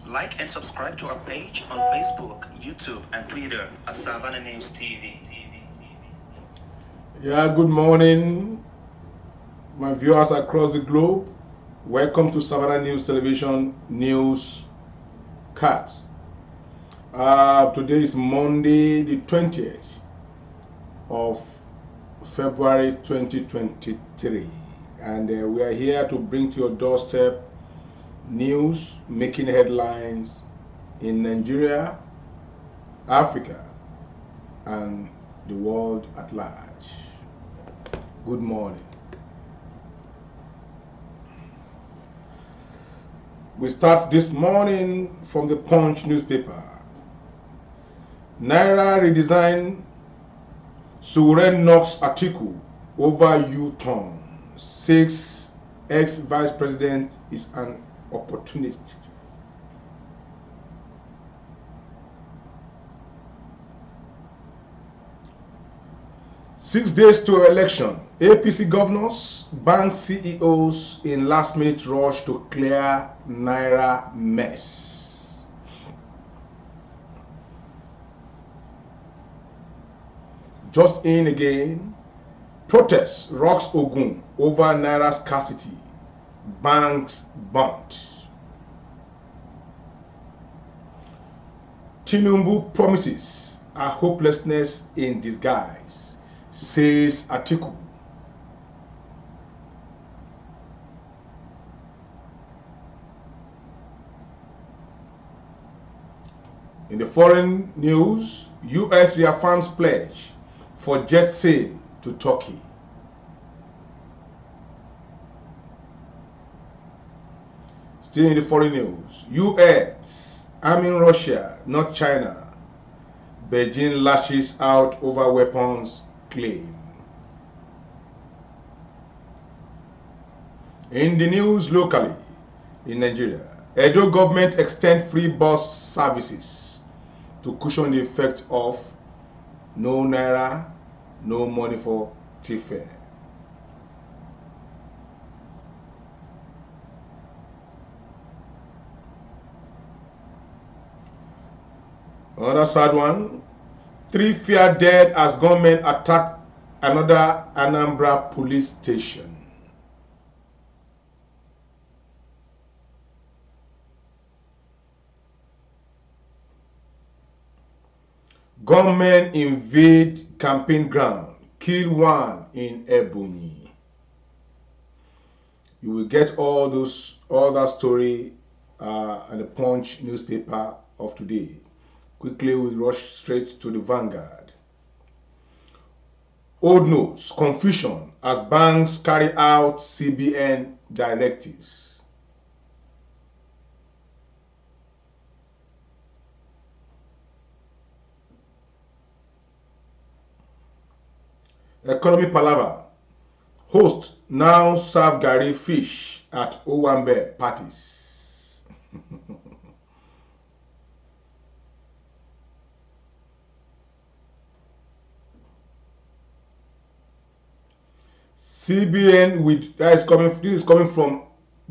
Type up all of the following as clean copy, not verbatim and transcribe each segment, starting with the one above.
Like and subscribe to our page on Facebook, YouTube, and Twitter at Savannah News TV. Yeah, good morning, my viewers across the globe. Welcome to Savannah News Television News Cast. Today is Monday, the 20th of February 2023, and we are here to bring to your doorstep news making headlines in Nigeria, Africa, and the world at large. Good morning. We start this morning from the Punch newspaper. Naira redesign, Suren knocks Atiku over U-turn. 6 ex-vice president is an opportunist. Six days to election. APC governors, bank CEOs in last-minute rush to clear Naira mess. Just in again, protests rocks Ogun over Naira scarcity. Banks burnt. Tinubu promises a hopelessness in disguise, says Atiku. In the foreign news, US reaffirms pledge for jet sale to Turkey. Still in the foreign news, US arming Russia, not China. Beijing lashes out over weapons claim. In the news locally, in Nigeria, Edo government extend free bus services to cushion the effect of no naira, no money for tea fare. Another sad one. 3 fear dead as gunmen attacked another Anambra police station. Gunmen invade campaign ground, kill one in Ebonyi. You will get all that story in the Punch newspaper of today. Quickly, we rush straight to the Vanguard. Old news, confusion as banks carry out CBN directives. Economy palaver. Host now serve Gary fish at Owambe parties. CBN this is coming from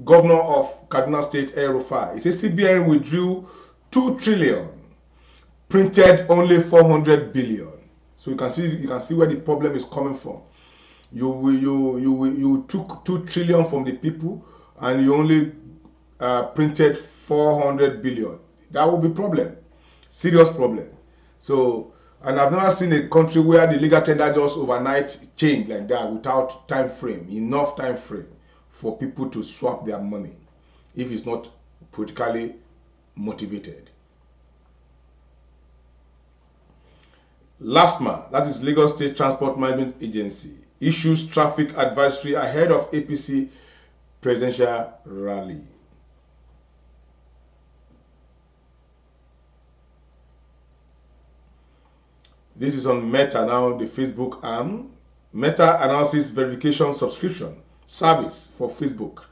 Governor of Kaduna State, El-Rufai. It says CBN withdrew 2 trillion, printed only 400 billion. So you can see where the problem is coming from. You took 2 trillion from the people and you only printed 400 billion. That will be problem, serious problem. So, and I've never seen a country where the legal tender just overnight change like that without enough time frame for people to swap their money if it's not politically motivated. LASTMA, that is Lagos State Transport Management Agency, issues traffic advisory ahead of APC presidential rally. This is on Meta now, the Facebook arm. Meta announces verification subscription service for Facebook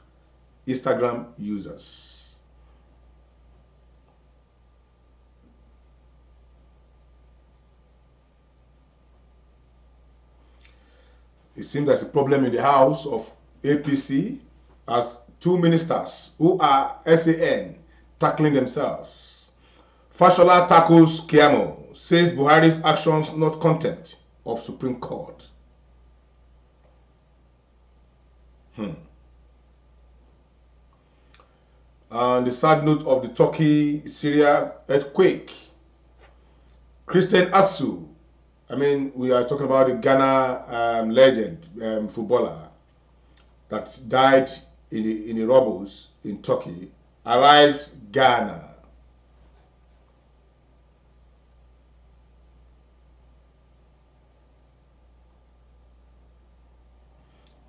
Instagram users. It seems there's a problem in the house of APC as two ministers who are SAN tackling themselves. Fashola tackles Kiamo, says Buhari's actions not contempt of Supreme Court. And the sad note of the Turkey-Syria earthquake. Christian Atsu, we are talking about the Ghana legend footballer that died in the rubbles in Turkey, arrives Ghana.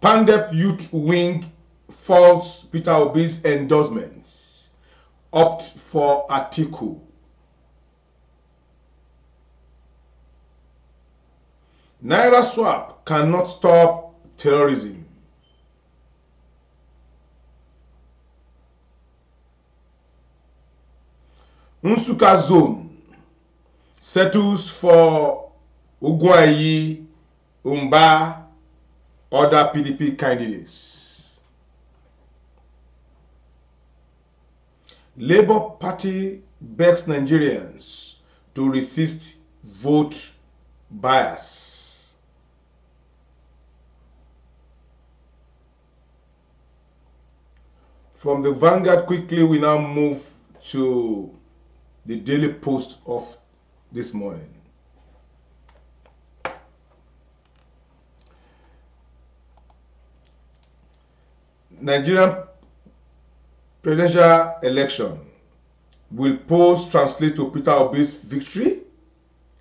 Pandef Youth Wing faults Peter Obi's endorsements, opt for Atiku. Naira swap cannot stop terrorism. Nsukka zone settles for Ugwuayi, Umba, other PDP candidates. Labour Party begs Nigerians to resist vote bias. From the Vanguard, quickly we now move to the Daily Post of this morning. Nigerian presidential election, will polls translate to Peter Obi's victory?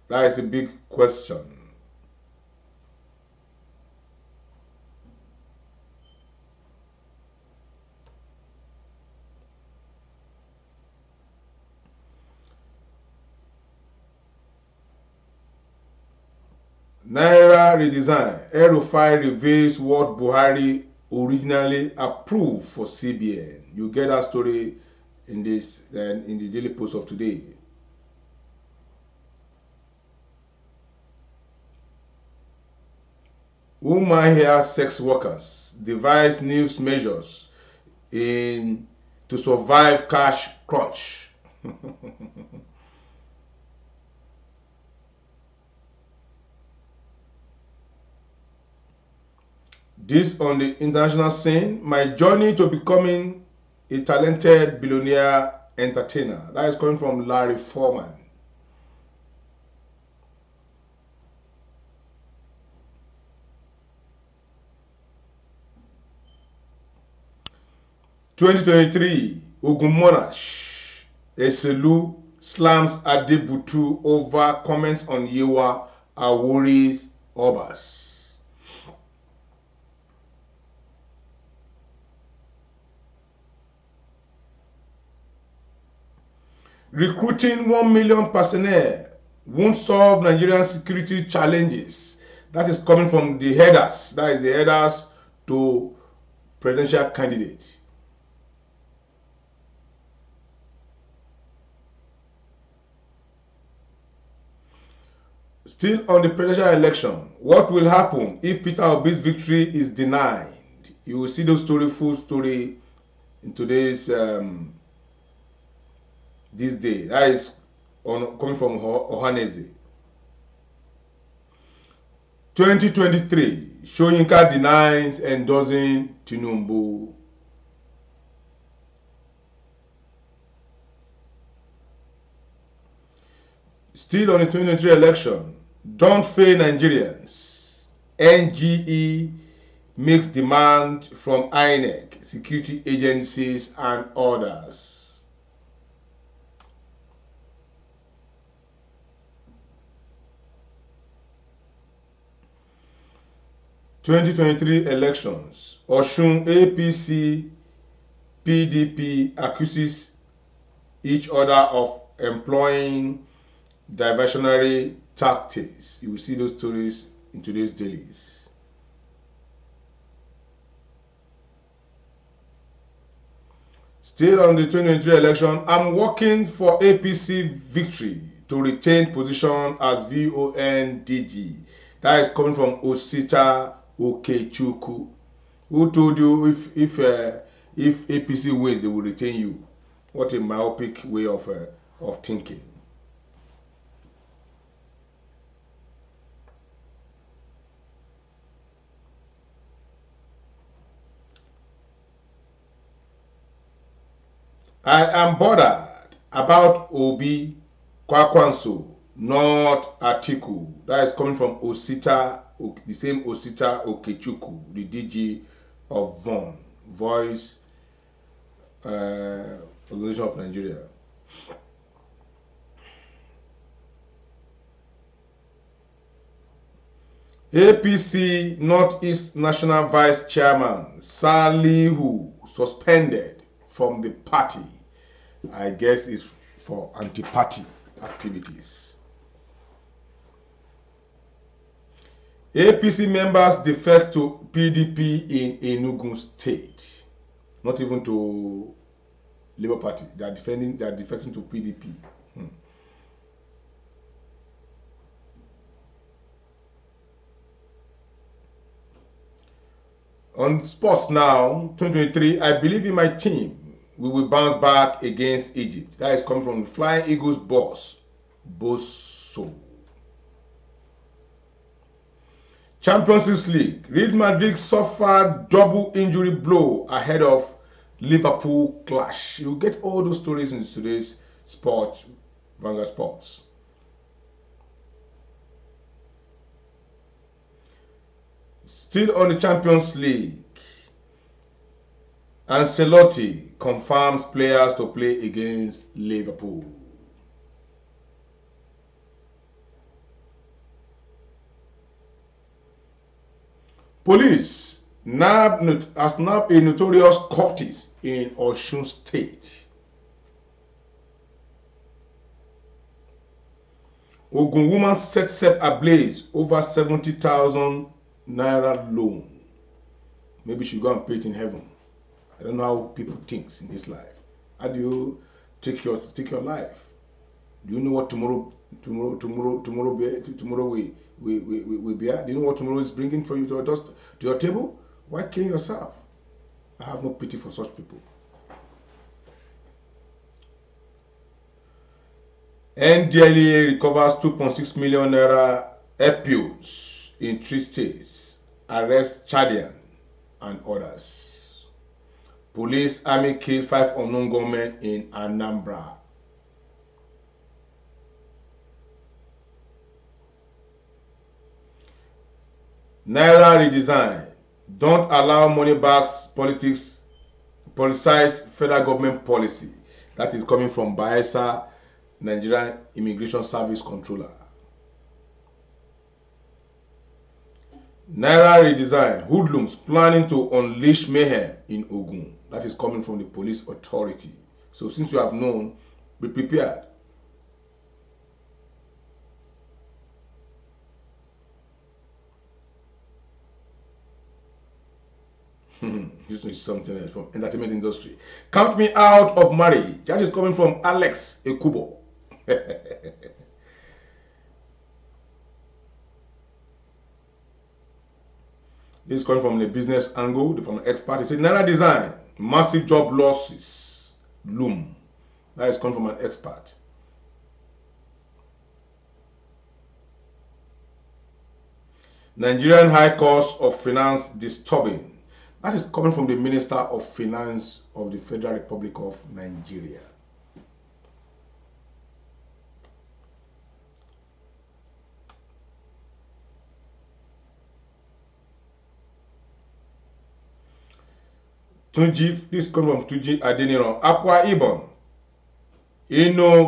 That is a big question. Naira redesign. El-Rufai reveals what Buhari originally approved for CBN. You get that story in this in the Daily Post of today. Umahia sex workers devise new measures to survive cash crunch. This on the international scene, my journey to becoming a talented billionaire entertainer. That is coming from Larry Foreman. (2023) Ogun Monash Eselu slams Adebutu over comments on Yewa Awori's Obas. Recruiting 1 million personnel won't solve Nigerian security challenges. That is coming from the headers. That is the headers to presidential candidates. Still on the presidential election, what will happen if Peter Obi's victory is denied? You will see those full story in today's this day. That is coming from Ohaneze. 2023, Soyinka denies endorsing Tinubu. Still on the 2023 election, don't fail Nigerians. NGE makes demand from INEC, security agencies and others. 2023 elections. Osun APC PDP accuses each other of employing diversionary tactics. You will see those stories in today's dailies. Still on the 2023 election, I'm working for APC victory to retain position as VON DG. That is coming from Osita Okechukwu. Who told you if APC wins, they will retain you? What a myopic way of thinking. I am bothered about Obi Kwakwanso, not Atiku. That is coming from Osita, the same Osita Okechukwu, the DG of VON, Voice Organization of Nigeria. APC Northeast National Vice Chairman Salihu suspended from the party. I guess it's for anti-party activities. APC members defect to PDP in Enugu State. Not even to Labour Party. They are defecting to PDP. On sports now, 2023, I believe in my team. We will bounce back against Egypt. That is coming from the Flying Eagles boss, Bosso. Champions League. Real Madrid suffered double injury blow ahead of Liverpool clash. You'll get all those stories in today's Sport, Vanguard Sports. Still on the Champions League. Ancelotti confirms players to play against Liverpool. Police has nabbed a notorious cultist in Osun State. Ogun woman set self ablaze over 70,000 naira loan. Maybe she go and pay it in heaven. I don't know how people think in this life. How do you take your life? Do you know what tomorrow will be? Do you know what tomorrow is bringing for you to your table? Why kill yourself? I have no pity for such people. NDLEA recovers 2.6 million naira EPIOs in 3 states. Arrests Chadian and others. Police army killed 5 unknown gunmen in Anambra. Naira redesign. Don't allow money bags politics. Politicize federal government policy. That is coming from Bayelsa, Nigerian Immigration Service Controller. Naira redesign. Hoodlums planning to unleash mayhem in Ogun. That is coming from the police authority. So since you have known, be prepared. This is something else from entertainment industry. Count me out of marriage. That is coming from Alex Ekubo. This is coming from the business angle, from an expert. He said, Naira design, massive job losses loom. That is coming from an expert. Nigerian high cost of finance disturbing. That is coming from the Minister of Finance of the Federal Republic of Nigeria. Tunji, this comes from Tunji Adeniran. Akwa Ibom.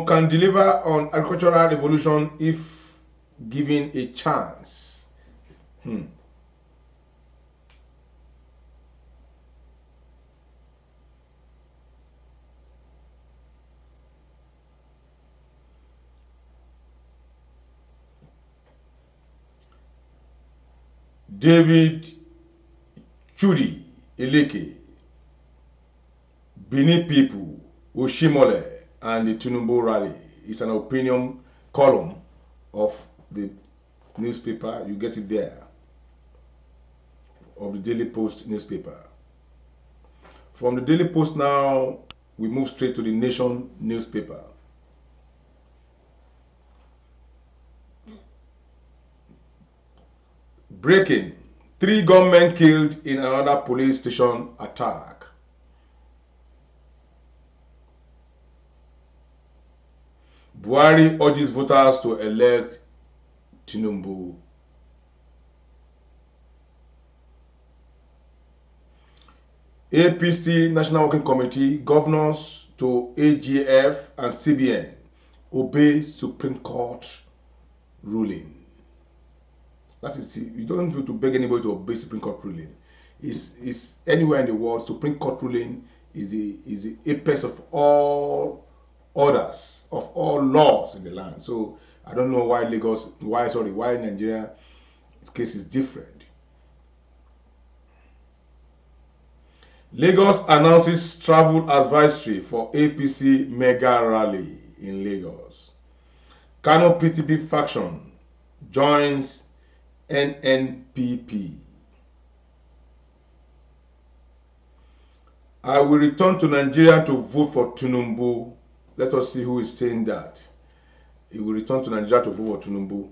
Can deliver on agricultural revolution if given a chance. David Chudi Eleke, Benin People, Oshimole, and the Tinubu rally. It's an opinion column of the newspaper. You get it there, of the Daily Post newspaper. From the Daily Post now, we move straight to the Nation newspaper. Breaking: 3 gunmen killed in another police station attack. Buhari urges voters to elect Tinubu. APC National Working Committee, governors to AGF and CBN obey Supreme Court ruling. That is, you don't have to beg anybody to obey Supreme Court ruling. It's anywhere in the world, Supreme Court ruling is the apex of all orders, of all laws in the land. So I don't know why why Nigeria case is different. Lagos announces travel advisory for APC mega rally in Lagos. Kano PTP faction joins NNPP. I will return to Nigeria to vote for Tinubu. Let us see who is saying that. He will return to Nigeria to vote for Tinubu.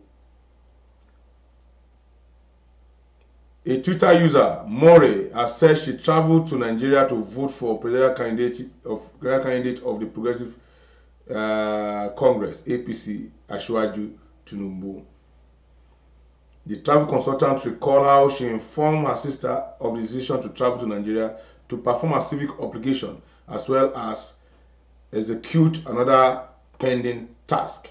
A Twitter user, More, has said she traveled to Nigeria to vote for presidential candidate of the Progressive Congress, APC, Asiwaju Tinubu. The travel consultant recalled how she informed her sister of the decision to travel to Nigeria to perform a civic obligation as well as execute another pending task.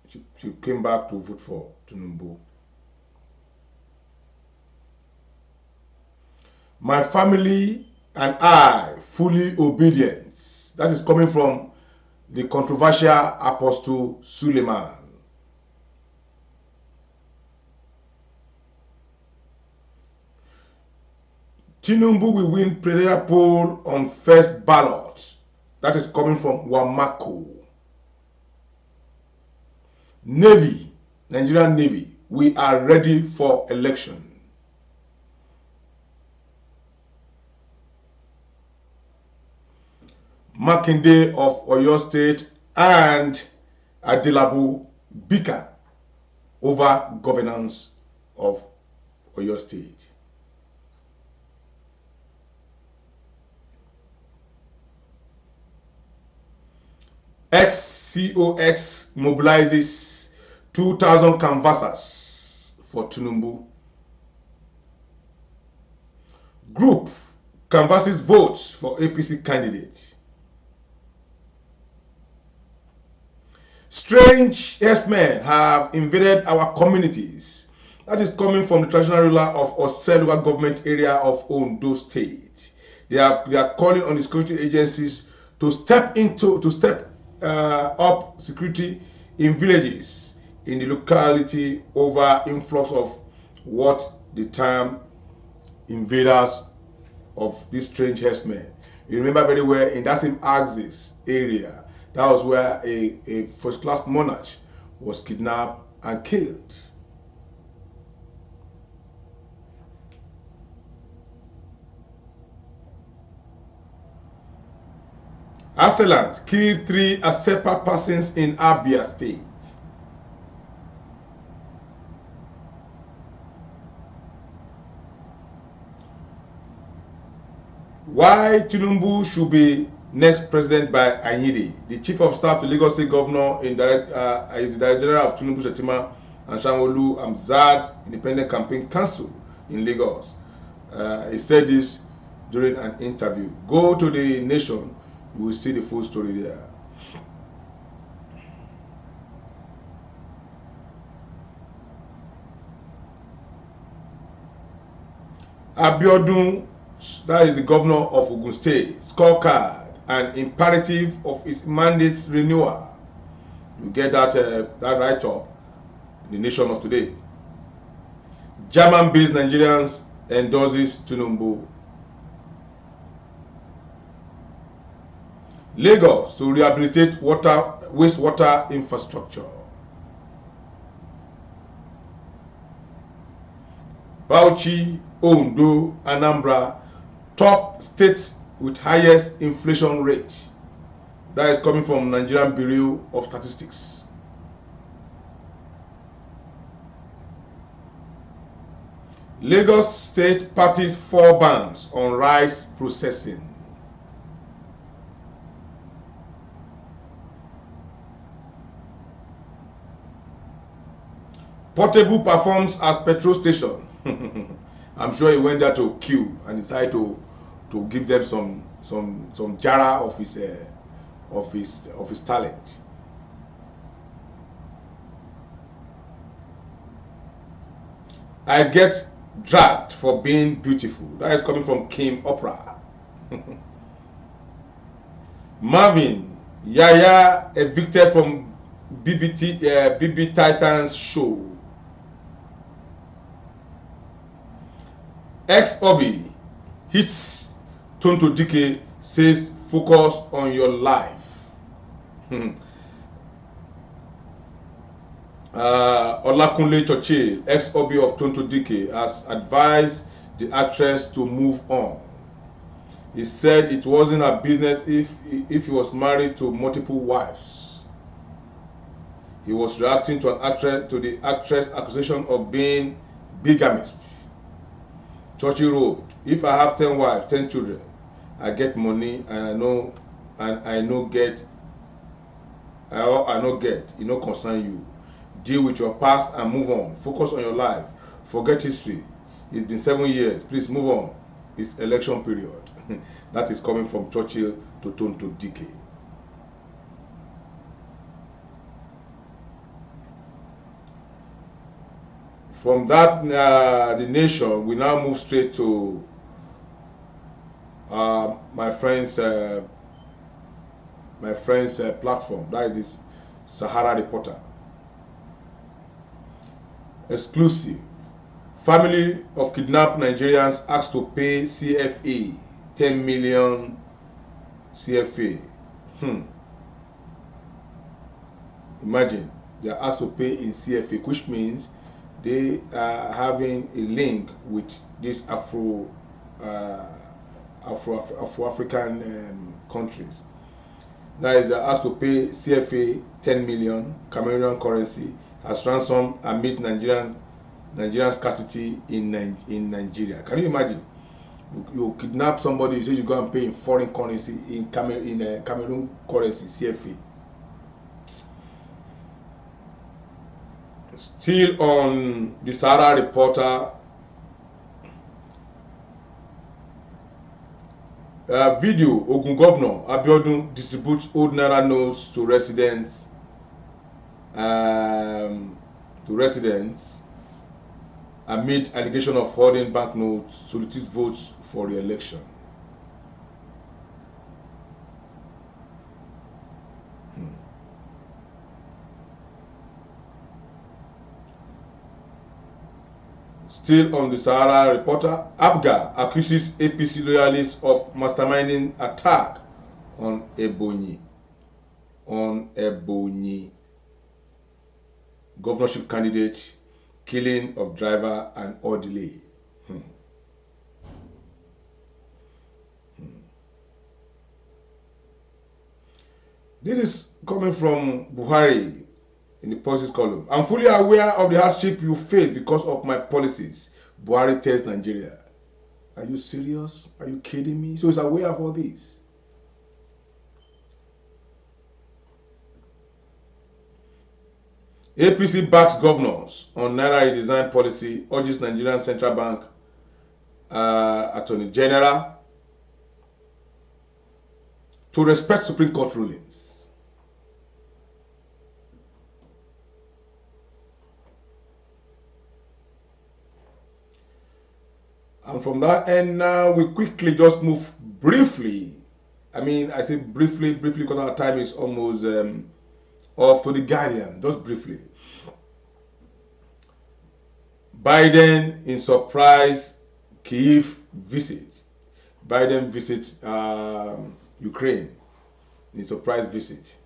She came back to vote for Tinubu. My family and I fully obedient. That is coming from the controversial Apostle Suleiman. Tinubu will win prayer poll on first ballot. That is coming from Wamako. Navy, Nigerian Navy, we are ready for election. Makinde of Oyo State and Adelabu Bika over governance of Oyo State. XCOX mobilizes 2,000 canvassers for Tinubu. Group canvasses votes for APC candidate. Strange herdsmen have invaded our communities. That is coming from the traditional ruler of Ose local government area of Ondo State. They are calling on the security agencies to step up security in villages in the locality over influx of what the term invaders of these strange herdsmen. You remember very well in that same axis area. That was where a first-class monarch was kidnapped and killed. Assailant killed 3 Asepa persons in Abia State. Why Tinubu should be next president by Anyidi. The chief of staff to Lagos State Governor is the Director General of Tinubu Shetima and Sanwo-Olu Amzad Independent Campaign Council in Lagos. He said this during an interview. Go to the Nation, you will see the full story there. Abiodun, that is the governor of Ogun State, scorecard and imperative of his mandate's renewal. You get that write-up in the Nation of today. German-based Nigerians endorses Tinubu. Lagos to rehabilitate wastewater infrastructure. Bauchi, Ondo, Anambra, top states with highest inflation rate. That is coming from Nigerian Bureau of Statistics. Lagos State parties 4 bans on rice processing. Portable performs as petrol station. I'm sure he went there to queue and decided to give them some jara of his talent. I get dragged for being beautiful. That is coming from Kim Opera. Marvin Yaya evicted from BB Titans show. Ex-Obi hits Tonto Dike, says focus on your life. Olakunle Churchill, ex-Obi of Tonto Dike, has advised the actress to move on. He said it wasn't her business if he was married to multiple wives. He was reacting to the actress' accusation of being bigamist. Churchill wrote, "If I have 10 wives, 10 children, I get money and I no get, it no concern you. Deal with your past and move on. Focus on your life. Forget history. It's been 7 years. Please move on. It's election period." That is coming from Churchill to Tonto Dike. From that, the nation, we now move straight to my friend's platform. That is Sahara Reporter. Exclusive. Family of kidnapped Nigerians asked to pay CFA 10 million CFA. Imagine they are asked to pay in CFA, which means they are having a link with these Afro-African countries. That is, they are asked to pay CFA 10 million Cameroonian currency as ransom amid Nigerian scarcity in Nigeria. Can you imagine? You kidnap somebody, you say you go and pay in foreign currency, in Cameroon currency, CFA. Still on the Sahara Reporter, video, Ogun Governor Abiodun distributes old Naira notes to residents. Amid allegation of hoarding banknotes, solicit votes for re-election. Still on the Sahara Reporter, APGA accuses APC loyalists of masterminding attack on Ebonyi. Governorship candidate, killing of driver and orderly. This is coming from Buhari in the policies column. "I'm fully aware of the hardship you face because of my policies," Buhari tells Nigeria. Are you serious? Are you kidding me? So he's aware of all this. APC backs governors on Naira redesign policy, urges Nigerian Central Bank Attorney General to respect Supreme Court rulings. And from that end now, we quickly just move briefly. I mean, I say briefly because our time is almost off, to the Guardian, just briefly. Biden in surprise Kyiv visit. Biden visits Ukraine in surprise visit.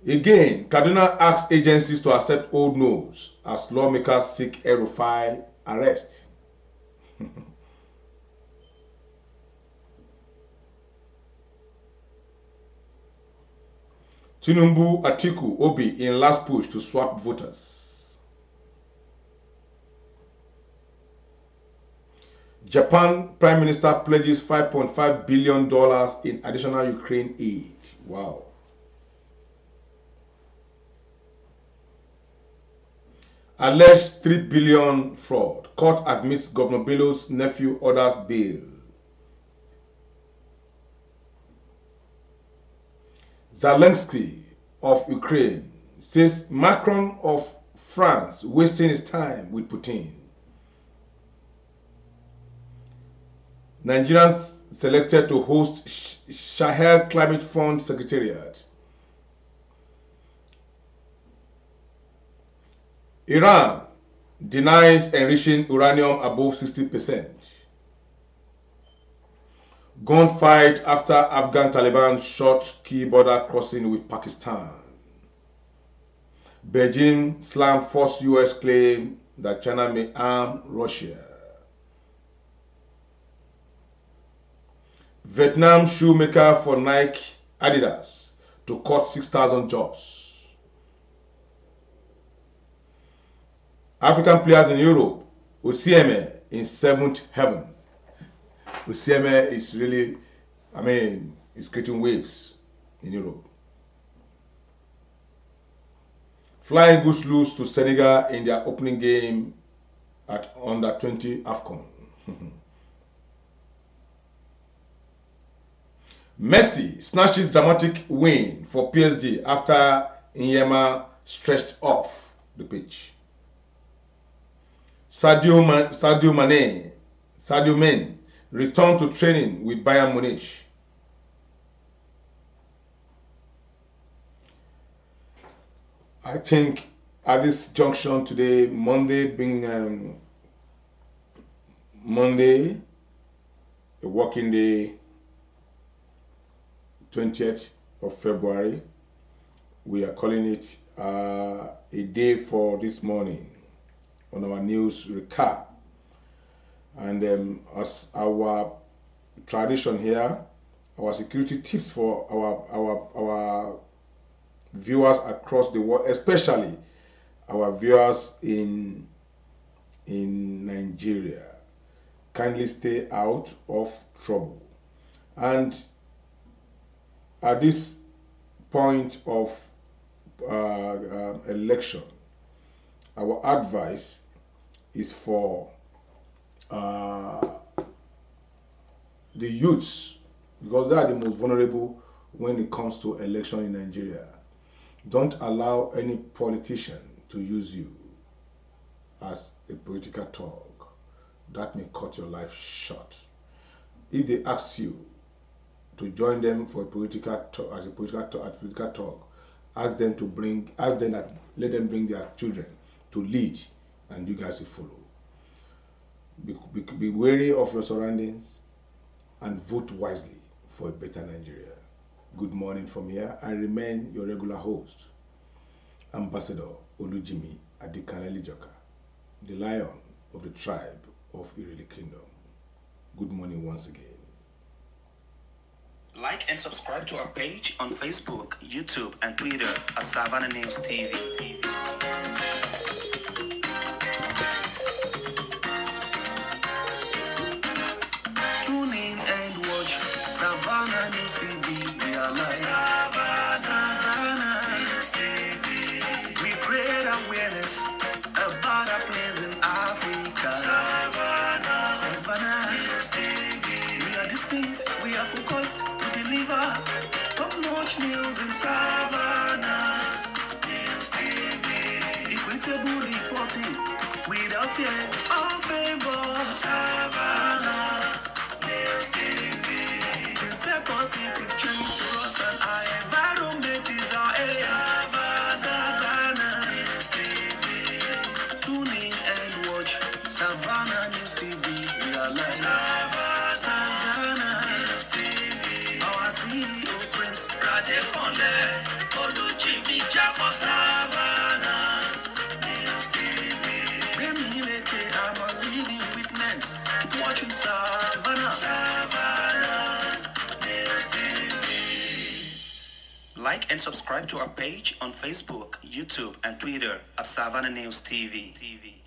Again, Kaduna asks agencies to accept old no's as lawmakers seek El-Rufai arrest. Tinubu, Atiku, Obi in last push to swap voters. Japan Prime Minister pledges $5.5 billion in additional Ukraine aid. Wow. Alleged $3 billion fraud. Court admits Governor Bello's nephew orders bail. Zelensky of Ukraine says Macron of France wasting his time with Putin. Nigerians selected to host Sahel Climate Fund Secretariat. Iran denies enriching uranium above 60%. Gunfight after Afghan Taliban shot key border crossing with Pakistan. Beijing slams forced US claim that China may arm Russia. Vietnam shoemaker for Nike Adidas to cut 6,000 jobs. African players in Europe, Osimhen in 7th heaven. Osimhen is really, it's creating waves in Europe. Flying Eagles lose to Senegal in their opening game at Under-20 AFCON. Messi snatches dramatic win for PSG after Nyema stretched off the pitch. Sadio Mane returned to training with Bayern Munich. I think at this junction today, Monday being Monday, a working day, 20th of February, we are calling it a day for this morning on our news recap. And as our tradition here, our security tips for our viewers across the world, especially our viewers in Nigeria. Kindly stay out of trouble. And at this point of election, our advice is for the youths, because they are the most vulnerable when it comes to election in Nigeria. Don't allow any politician to use you as a political talk. That may cut your life short. If they ask you to join them for a political talk, as a political talk, ask them that let them bring their children to lead, and you guys will follow. Be wary of your surroundings and vote wisely for a better Nigeria. Good morning from here. I remain your regular host, Ambassador Olujimi Adikanele Joka, the lion of the tribe of Irele Kingdom. Good morning once again. Like and subscribe to our page on Facebook, YouTube, and Twitter at Savannah News TV. Tune in and watch Savannah News TV. We are live. Savannah News TV. We create awareness about our place in Africa. Savannah News TV. We are distinct. We are focused. We deliver top-notch news in Savannah News TV. Equitable reporting without fear or favor. Savannah News TV. To set positive change to us and our environment is our aim. for Savannah News TV. I'm a living witness watching Savannah News TV. Like and subscribe to our page on Facebook, YouTube, and Twitter at Savannah News TV.